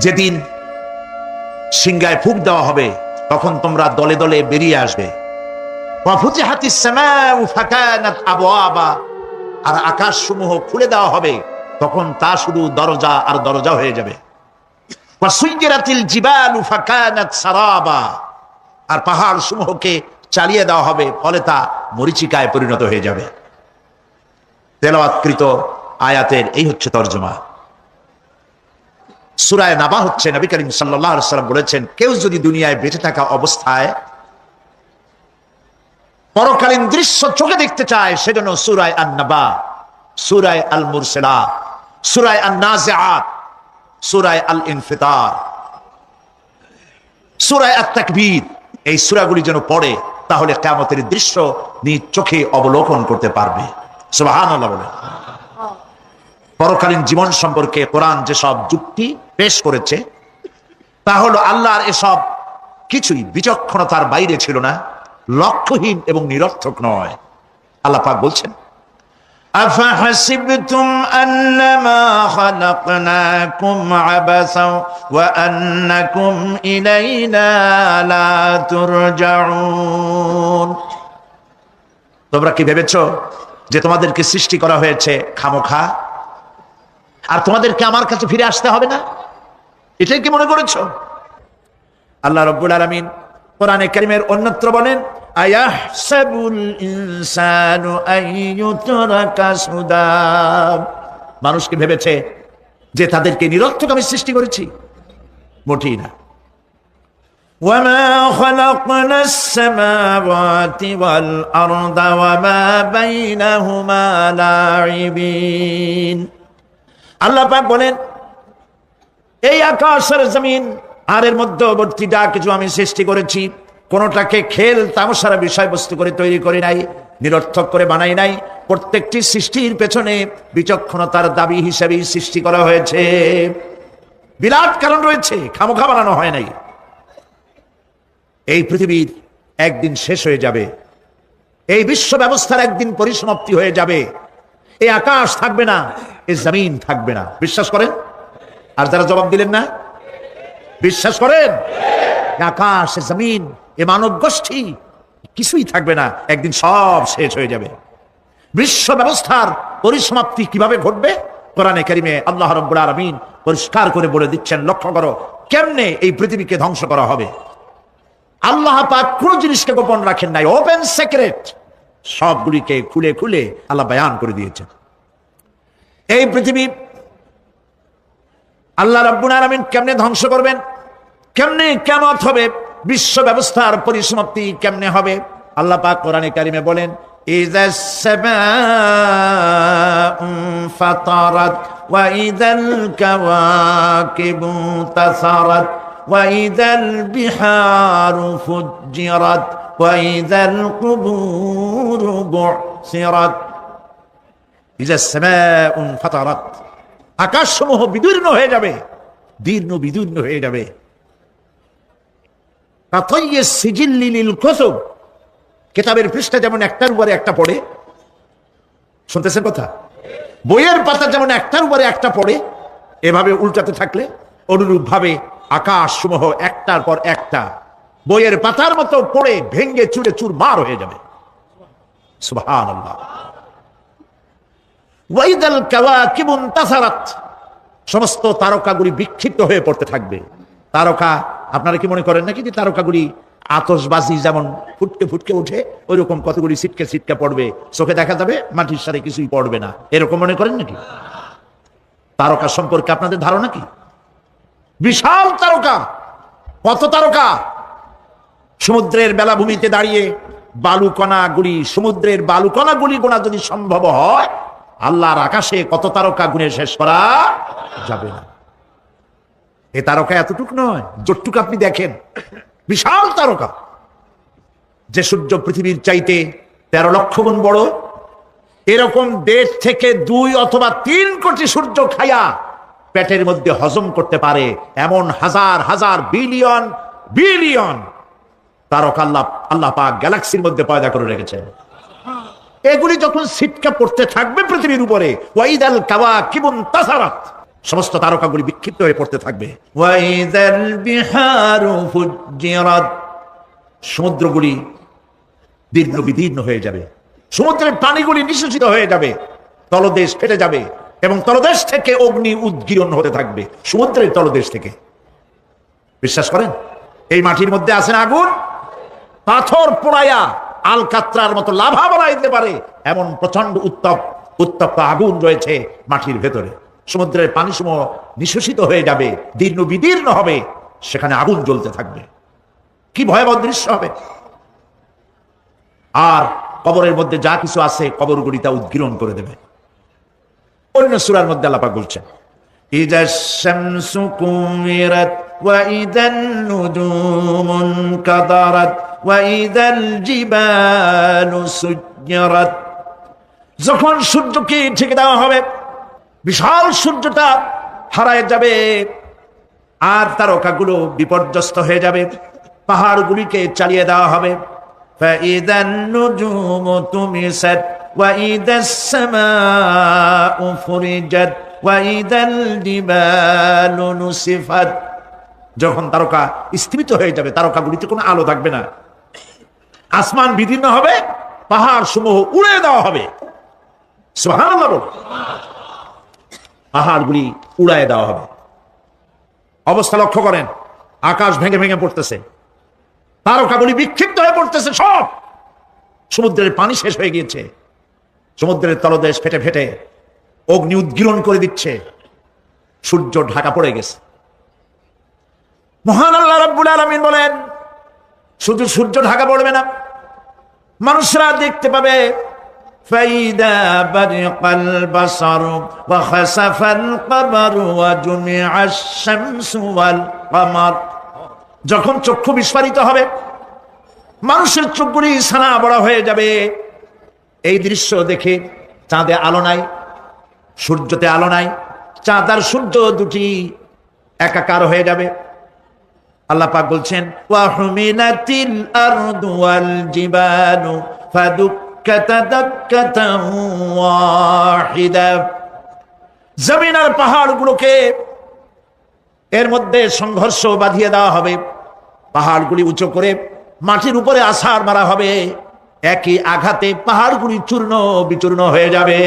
যেদিন সিংহায় ফুঁক দেওয়া হবে তখন তোমরা দলে দলে বেরিয়ে আসবে। আর আকাশ সমূহ খুলে দেওয়া হবে, তখন তা শুধু দরজা আর দরজা হয়ে যাবে। আর পাহাড় সমূহকে চালিয়ে দেওয়া হবে, ফলে তা মরীচিকায় পরিণত হয়ে যাবে। তেলাওয়াতকৃত আয়াতের এই হচ্ছে তরজমা। সূরা নাবা হচ্ছে, নবী করিম সাল্লাল্লাহু আলাইহি ওয়াসাল্লাম বলেছেন, কেউ যদি দুনিয়ায় বেঁচে থাকা অবস্থায় পরকালীন দৃশ্য চোখে দেখতে চায়, সেজন্য সূরা আন-নাবা, সূরা আল-মুরসালাত, সূরা আন-নাজিআত, সূরা আল-ইনফিতার, সূরা আত-তাকবীর, এই সূরাগুলি যেন পড়ে, তাহলে কিয়ামতের দৃশ্য নিজ চোখে অবলোকন করতে পারবে। সুবহানাল্লাহ বলে। পরকালীন জীবন সম্পর্কে কোরআন যেসব যুক্তি পেশ করেছে, তা হলো আল্লাহর এসব কিছুই বিচক্ষণতার বাইরে ছিল না, লক্ষ্যহীন এবং নিরর্থক নয়। আল্লাহ পাক বলছেন, আফাহাসিবতুম আন্নামা খালাকনাকুম আবাসা ওয়া আন্নাকুম ইলাইনা লা তুরজাউন। তোমরা কি ভেবেছো যে তোমাদেরকে সৃষ্টি করা হয়েছে খামোখা, আর তোমাদেরকে আমার কাছে ফিরে আসতে হবে না? এটাই কি মনে করেছো? আল্লাহ রাব্বুল আলামিন কোরআনে কারীমের অন্যত্র বলেন, আয়াহসাবুল ইনসানু আইয়ুতরাকা সুদা। মানুষ কি ভেবেছে যে তাদেরকে নিরর্থক আমি সৃষ্টি করেছি? মোটেই না। ওয়ামা খালাকনাস সামাওয়াতি ওয়াল আরদা ওয়ামা বাইনাহুমা লাঈবিন। আল্লাহ পাক বলেন, এই আকাশ আর জমিন আর এর মধ্যবর্তী যা কিছু আমি সৃষ্টি করেছি, কোনটাকে খেল তামাশার বিষয়বস্তু করে তৈরি করি নাই, নিরর্থক করে বানাই নাই। প্রত্যেকটি সৃষ্টির পেছনে বিচক্ষণতার দাবি হিসেবেই সৃষ্টি করা হয়েছে। বিরাট কারণ রয়েছে, খামোখা বানানো হয় নাই। এই পৃথিবীর একদিন শেষ হয়ে যাবে, এই বিশ্ব ব্যবস্থার একদিন পরিসমাপ্তি হয়ে যাবে। এই আকাশ থাকবে না, এই জমিন থাকবে না। বিশ্বাস করেন? আর যারা জবাব দিলেন না, বিশ্বাস করেন? আকাশ, জমিন, এ মানব গোষ্ঠী কিছুই থাকবে না, একদিন সব শেষ হয়ে যাবে। বিশ্ব ব্যবস্থার পরিসমাপ্তি কিভাবে ঘটবে? কোরআনে কারীমে আল্লাহ রাব্বুল আলামিন পরিষ্কার করে বলে দিচ্ছেন। লক্ষ্য করো কেমনে এই পৃথিবীকে ধ্বংস করা হবে। আল্লাহ পাক কোন জিনিসকে গোপন রাখেন নাই, ওপেন সিক্রেট, সবগুলিকে খুলে খুলে আল্লাহ বয়ান করে দিয়েছেন। এই পৃথিবী আল্লাহ রাব্বুল আলামিন কেমনে ধ্বংস করবেন, কেমনে কিয়ামত হবে, বিশ্ব ব্যবস্থার পরিসমাপ্তি কেমনে হবে, আল্লাহ পাক কোরআনে কারীমে বলেন, ইযাস সামাউ ফাতারাত ওয়া ইযাল কাওয়াকিবু তাসারাত ওয়া ইযাল বিহারু ফুজ্জিরাত ওয়া ইযাল কুবুরু বুসিরাত। ইযাস সামাউ ফাতারাত, আকাশসমূহ বিদীর্ণ হয়ে যাবে, দীর্ণ বিদীর্ণ হয়ে যাবে। কাতাইয়িস সিজিল্লি লিল কুতুব, কিতাবের পৃষ্ঠা যেমন একটার উপরে একটা পড়ে, শুনতেছেন কথা? বইয়ের পাতা যেমন একটার উপরে একটা পড়ে, এভাবে উল্টাতে থাকলে অনুরূপ ভাবে আকাশসমূহ একটার পর একটা বইয়ের পাতার মতো পড়ে ভেঙ্গে চুরে চুরমার হয়ে যাবে। সুবহানাল্লাহ। ওয়াইদাল কাওয়াকিবু ইনতাসারাত, সমস্ত তারকাগুলি বিক্ষিপ্ত হয়ে পড়তে থাকবে। তারকা, আপনারা কি মনে করেন নাকি যে তারকাগুলি আতশবাজি যেমন ফুটকে ফুটকে উঠে, ওই রকম কতগুলি ছিটকে ছিটকে পড়বে, চোখে দেখা যাবে, মাটির সাথে কিছুই পড়বে না, এরকম মনে করেন নাকি? তারকা সম্পর্কে আপনাদের ধারণা কি? বিশাল তারকা। কত তারকা! সমুদ্রের বেলাভূমিতে দাঁড়িয়ে বালুকণাগুলি, সমুদ্রের বালুকণাগুলি গোনা যদি সম্ভব হয়, আল্লাহর আকাশে কত তারকা গুণে শেষ করা যাবে না। এ তারকা এতটুক নয়, যতটুকু আপনি দেখেন, বিশাল তারকা। যে সূর্য পৃথিবীর চাইতে 13 লক্ষ গুণ বড়, এরকম 1.5 থেকে 2 অথবা 3 কোটি সূর্য খায়া পেটের মধ্যে হজম করতে পারে এমন হাজার হাজার বিলিয়ন বিলিয়ন তারকা আল্লাহ পাক গ্যালাক্সির মধ্যে পয়দা করে রেখেছেন। এগুলি যখন ছিটকা পড়তে থাকবে পৃথিবীর উপরে, ওয়াইদাল কাওয়াকিবু ইনতাসারাত, সমস্ত তারকাগুলি বিক্ষিপ্ত হয়ে পড়তে থাকবে। ওয়াইদাল বিহারু ফুজ্জিরাত, সমুদ্রগুলি দীর্ঘ বিদীর্ণ হয়ে যাবে, সমুদ্রের পানিগুলি নিঃশেষিত হয়ে যাবে, তলদেশ ফেটে যাবে এবং তলদেশ থেকে অগ্নি উদ্গীরণ হতে থাকবে, সমুদ্রের তলদেশ থেকে। বিশ্বাস করেন এই মাটির মধ্যে আছেন আগুন, পাথর পোড়াইয়া আলকাত্রার মতো লাভা বানাইতে পারে এমন প্রচন্ড উত্তপ্ত আগুন রয়েছে মাটির ভেতরে। সমুদ্রের পানি সমূহ নিঃশেষিত হয়ে যাবে, দীর্ণ বিদীর্ণ হবে, সেখানে আগুন জ্বলতে থাকবে। কি ভয়াবহ দৃশ্য হবে। আর কবরের মধ্যে যা কিছু আছে কবরগুলি তা উদ্গীরণ করে দেবে। অন্য সূরার মধ্যে আল্লাহ পাক বলছেন, ইযাশ শামসু কুমিরাত ওয়া ইযান নুজুমুন কাদারাত ওয়া ইযাল জিবালু সুজ্জিরাত, যখন সূর্যকে ঢেকে দেওয়া হবে, বিশাল সূর্যটা হারায় যাবে, আর তারকাগুলো বিপর্যস্ত হয়ে যাবে, পাহাড়গুলিকে চালিয়ে দেওয়া হবে। فإذا النجوم طمست وإذا السماء فرجت وإذا الجبال نسفت, যখন তারকা স্থিমিত হয়ে যাবে, তারকাগুলিতে কোনো আলো থাকবে না, আসমান বিদীর্ণ হবে, পাহাড় সমূহ উড়ে দেওয়া হবে। সুবহানাল্লাহ বল। পাহাড়গুলি উড়ায় দেওয়া হবে। অবস্থা লক্ষ্য করেন, আকাশ ভেঙে ভেঙে পড়তেছে, তারকাগুলি বিক্ষিপ্ত হয়ে পড়তেছে, সব সমুদ্রের পানি শেষ হয়ে গিয়েছে, সমুদ্রের তলদেশ ফেটে ফেটে অগ্নি উদ্গীরণ করে দিচ্ছে, সূর্য ঢাকা পড়ে গেছে। মহান আল্লাহ রাব্বুল আলামিন বলেন, শুধু সূর্য ঢাকা পড়বে না, মানুষরা দেখতে পাবে فإذا برق البصر وخسف القمر وجمع الشمس والقمر, যখন চক্ষু বিস্ফারিত হবে, মানুষের চোখগুলি ছানা বড় হয়ে যাবে। এই দৃশ্য দেখে চাঁদে আলো নাই, সূর্যতে আলো নাই, চাঁদ আর সূর্য দুটি একাকার হয়ে যাবে। আল্লাহ পাক বলছেন, ওয়া হুমিলাতিল আরদু ওয়াল জিবালু ফাদুক্কাতা দাক্কাতান ওয়াহিদা, জমিন আর পাহাড়গুলোকে এর মধ্যে সংঘর্ষ বাঁধিয়ে দেওয়া হবে, পাহাড়গুলি উঁচু করে মাটির উপরে আছাড় মারা হবে, একই আঘাতে পাহাড়গুলি চূর্ণ বিচূর্ণ হয়ে যাবে।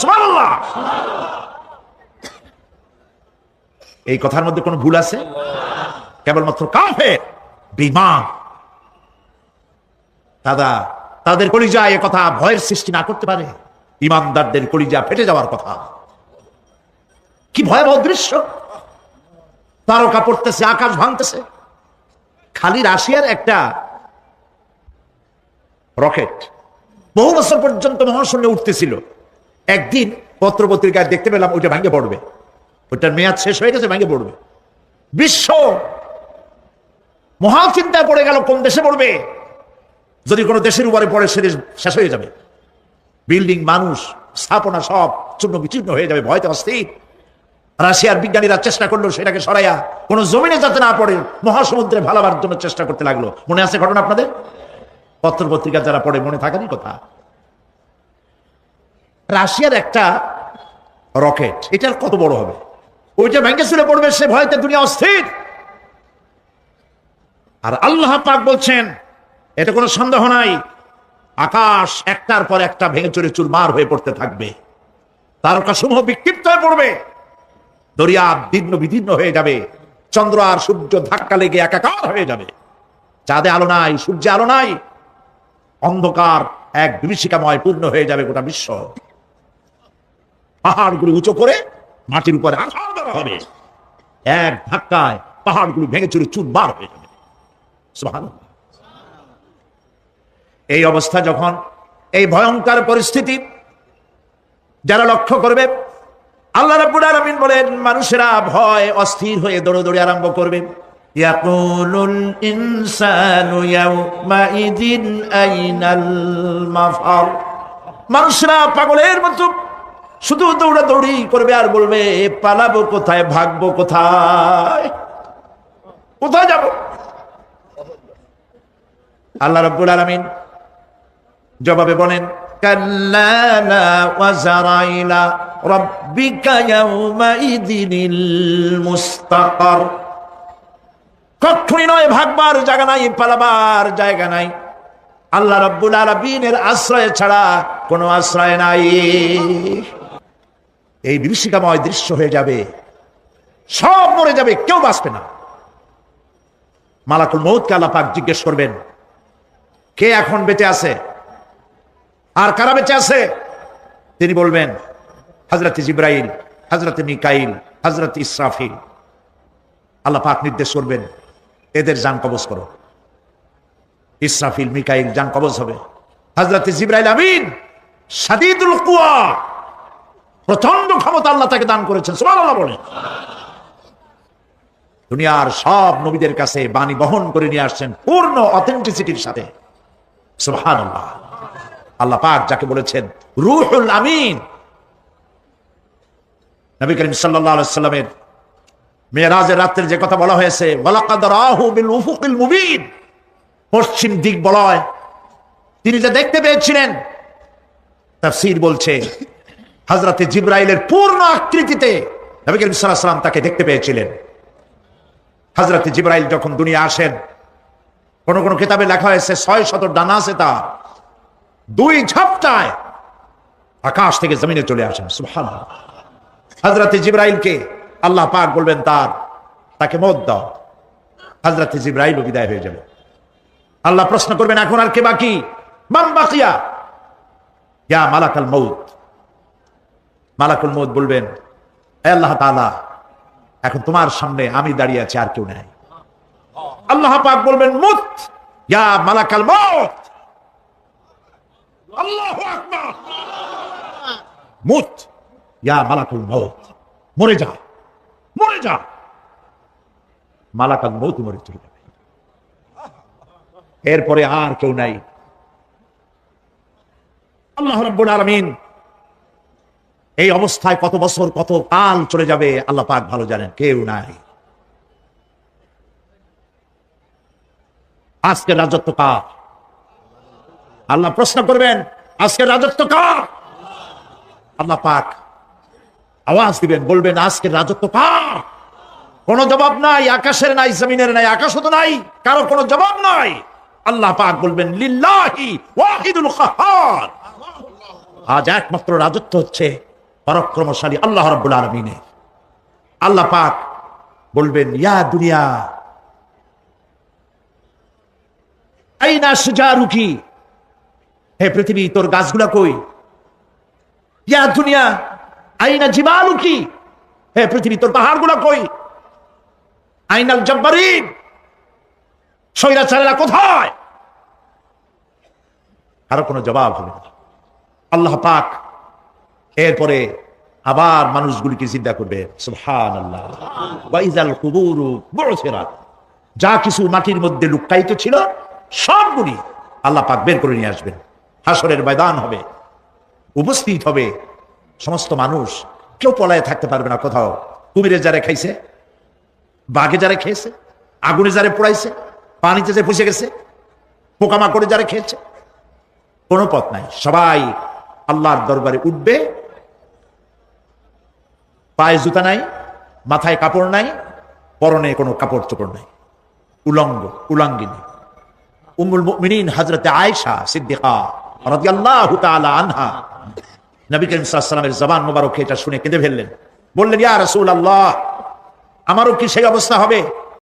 সুবহানাল্লাহ। এই কথার মধ্যে কোনো ভুল আছে? কেবলমাত্র কাফের বেঈমান তাদের কলিজা এ কথা ভয়ের সৃষ্টি না করতে পারে। ইমানদারদের কলিজা ফেটে যাওয়ার কথা। কি ভয়াবহ দৃশ্য, তারকা পড়তেছে, আকাশ ভাঙতেছে। খালি রাশিয়ার একটা রকেট বহু বছর পর্যন্ত মহাশূন্যে উঠতেছিল, একদিন পত্রপত্রিকায় দেখতে পেলাম ওইটা ভেঙে পড়বে, ওইটার মেয়াদ শেষ হয়ে গেছে, ভেঙে পড়বে। বিশ্ব মহাচিন্তায় পড়ে গেল, কোন দেশে পড়বে? যদি কোনো দেশের উপরে পড়ে সে দেশ শেষ হয়ে যাবে, বিল্ডিং, মানুষ, স্থাপনা সব চূর্ণ বিচূর্ণ হয়ে যাবে, ভয়তে অস্থির। রাশিয়ার বিজ্ঞানীরা চেষ্টা করলো সেটাকে সরাইয়া কোনো জমিনে যাতে না পড়ে মহাসমুদ্রে ভালাবার জন্য চেষ্টা করতে লাগলো। মনে আছে ঘটনা আপনাদের? পত্র পত্রিকা যারা পড়ে মনে থাকেনি কথা। রাশিয়ার একটা রকেট, এটার কত বড় হবে, ওইটা ভেঙে চুরে পড়বে, সে ভয়তে দুনিয়া অস্থির। আর আল্লাহ পাক বলছেন, এটা কোনো সন্দেহ নাই, আকাশ একটার পর একটা ভেঙে চুরে চুরমার হয়ে পড়তে থাকবে, তারকাসমূহ বিক্ষিপ্ত হয়ে পড়বে, দরিয়া দীর্ণ বিদীর্ণ হয়ে যাবে, চন্দ্র আর সূর্য ধাক্কা লেগে একাকার হয়ে যাবে, চাঁদে আলো নাই, সূর্যে আলো নাই, অন্ধকার এক বিভীষিকাময় পূর্ণ হয়ে যাবে গোটা বিশ্ব। পাহাড়গুলি উঁচু করে মাটির উপরে আঘাত করা হবে, এক ধাক্কায় পাহাড়গুলি ভেঙে চুরে চুরমার হয়ে যাবে। সুবহানাল্লাহ। এই অবস্থা যখন, এই ভয়ঙ্কর পরিস্থিতি যারা লক্ষ্য করবে, আল্লাহ রাব্বুল আলামিন বলেন, মানুষেরা ভয় অস্থির হয়ে দৌড়াদৌড়ি আরম্ভ করবে। ইয়াকুলুল ইনসানু ইয়াওমাইদিন আইনাল মাফার, মানুষরা পাগলের মতো শুধু দৌড়াদৌড়ি করবে আর বলবে, পালাবো কোথায়, ভাগবো কোথায়, কোথায় যাব? আল্লাহ রাব্বুল আলামিন জবাবে বলেন, কাল্লা লা ওয়াজারাইলা রাব্বিকা ইয়াউমাইযিনিল মুস্তাকার। কখনই নয় ভাগবার জায়গা নাই, পালাবার জায়গা নাই। আল্লাহ রাব্বুল আলামিনের আশ্রয় ছাড়া কোনো আশ্রয় নাই। এই বিভীষিকাময় দৃশ্য হয়ে যাবে, সব মরে যাবে, কেউ বাঁচবে না। মালাকুল মউতকে আল্লাহ পাক জিজ্ঞেস করবেন, কে এখন বেঁচে আছে আর কারা বেঁচে আছে? তিনি বলবেন হযরতে জিবরাইল, হযরতে মিকাইল, হযরতে ইসরাফিল। আল্লাহ পাক নির্দেশ করবেন, এদের জান কবজ করো। ইসরাফিল, মিকাইল জান কবজ হবে। হযরতে জিবরাইল আমিন শাদীদুল কুওয়া, প্রচন্ড ক্ষমতা আল্লাহ তাকে দান করেছেন, সুবহানাল্লাহ বলেন। দুনিয়ার সব নবীদের কাছে বাণী বহন করে নিয়ে আসছেন পূর্ণ অথেন্টিসিটির সাথে, সুবহানাল্লাহ। আল্লাহ পাক যাকে বলেছেন রূহুল আমিন। নবী করিম সাল্লাল্লাহু আলাইহি সাল্লামের মেরাজের রাতের যে কথা বলা হয়েছে, ওয়ালাকাদ রাহু বিল উফুকিল মুবিন, পশ্চিম দিক বলয় তিনি যা দেখতে পেয়েছিলেন, তাফসীর বলছে হযরতে জিবরাইলের পূর্ণ আকৃতিতে নবী করিম সাল্লাল্লাহু আলাইহি সাল্লাম তাকে দেখতে পেয়েছিলেন। হযরতে জিবরাইল যখন দুনিয়া আসেন, কোন কোন কিতাবে লেখা হয়েছে 600 ডানা আছে তার, 2 ঝাপটায় আকাশ থেকে জমিনে চলে আসেন, সুবহানাল্লাহ। হযরতে জিবরাইলকে আল্লাহ পাক বলবেন তাকে মওত দাও, হযরতে জিবরাইলও বিদায় হয়ে যাবে। আল্লাহ প্রশ্ন করবেন, এখন আর কে বাকি? মান বাকিয়া ইয়া মালাকাল মউত। মালাকুল মউত বলবেন, হে আল্লাহ তাআলা, এখন তোমার সামনে আমি দাঁড়িয়ে আছি, আর কেউ নাই। আল্লাহ পাক বলবেন, মুত ইয়া মালাকাল মউত। আল্লাহু আকবার। মুত ইয়া মালাকুল মউত, মরে যা, মরে যা। মালাকাল মউত মরে চলে যাবে, এরপরে আর কেউ নাই। আল্লাহ রাব্বুল আলামিন এই অবস্থায় কত বছর কত কাল চলে যাবে আল্লাহ পাক ভালো জানেন, কেউ নাই। আজকের রাজত্ব কার? আল্লাহ প্রশ্ন করবেন, আজকের রাজত্ব কার? আল্লাহ পাক আওয়াজ দিবেন, বলবেন, আজকের রাজত্ব কার? কোনো জবাব নাই, আকাশের নাই, জমিনের নাই, আকাশও তো নাই, কারো কোনো জবাব নাই। আল্লাহ পাক বলবেন, লিল্লাহি ওয়াহিদুল কাহ্হার। আজ একমাত্র রাজত্ব হচ্ছে পরাক্রমশালী আল্লাহ রাব্বুল আলামিনের। আল্লাহ পাক বলবেন, ইয়া দুনিয়া আইনা শুজারুকি, হে পৃথিবী তোর গাছগুলা কই? ইয়া দুনিয়া আইনা জিবালুকি, হে পৃথিবী তোর পাহাড়গুলা কই? আইনাল জব্বারিন, স্বৈরাচারেরা কোথায়? কারো কোনো জবাব হবে না। আল্লাহ পাক এরপরে আবার মানুষগুলিকে জিন্দা করবে, সুবহানাল্লাহ। ওয়া ইযাল কুবুরু বু'থিরাত, যা কিছু মাটির মধ্যে লুকায়িত ছিল সবগুলি আল্লাহ পাক বের করে নিয়ে আসবেন। হাসরের ময়দান হবে, উপস্থিত হবে সমস্ত মানুষ, কেউ পলায়ে থাকতে পারবে না কোথাও। কুমিরে যারা খাইছে, বাঘে যারা খেয়েছে, আগুনে যারা পোড়াইছে, পানিতে যে ফুসে গেছে, পোকামাকড়ে যারা খেয়েছে, কোনো পথ নাই। সবাই আল্লাহর দরবারে উঠবে, পায়ে জুতা নাই, মাথায় কাপড় নাই, পরনে কোনো কাপড় চোপড় নাই, উলঙ্গ উলাঙ্গিনী। উম্মুল মুমিনিন হযরতে আয়েশা সিদ্দিকা রাদিয়াল্লাহু তাআলা আনহা, নবী করিম সাল্লাল্লাহু আলাইহি ওয়াসাল্লামের জবান মোবারক এটা শুনে কেঁদে ফেললেন, বললেন, ইয়া রাসূলুল্লাহ, আমারও কি সেই অবস্থা হবে?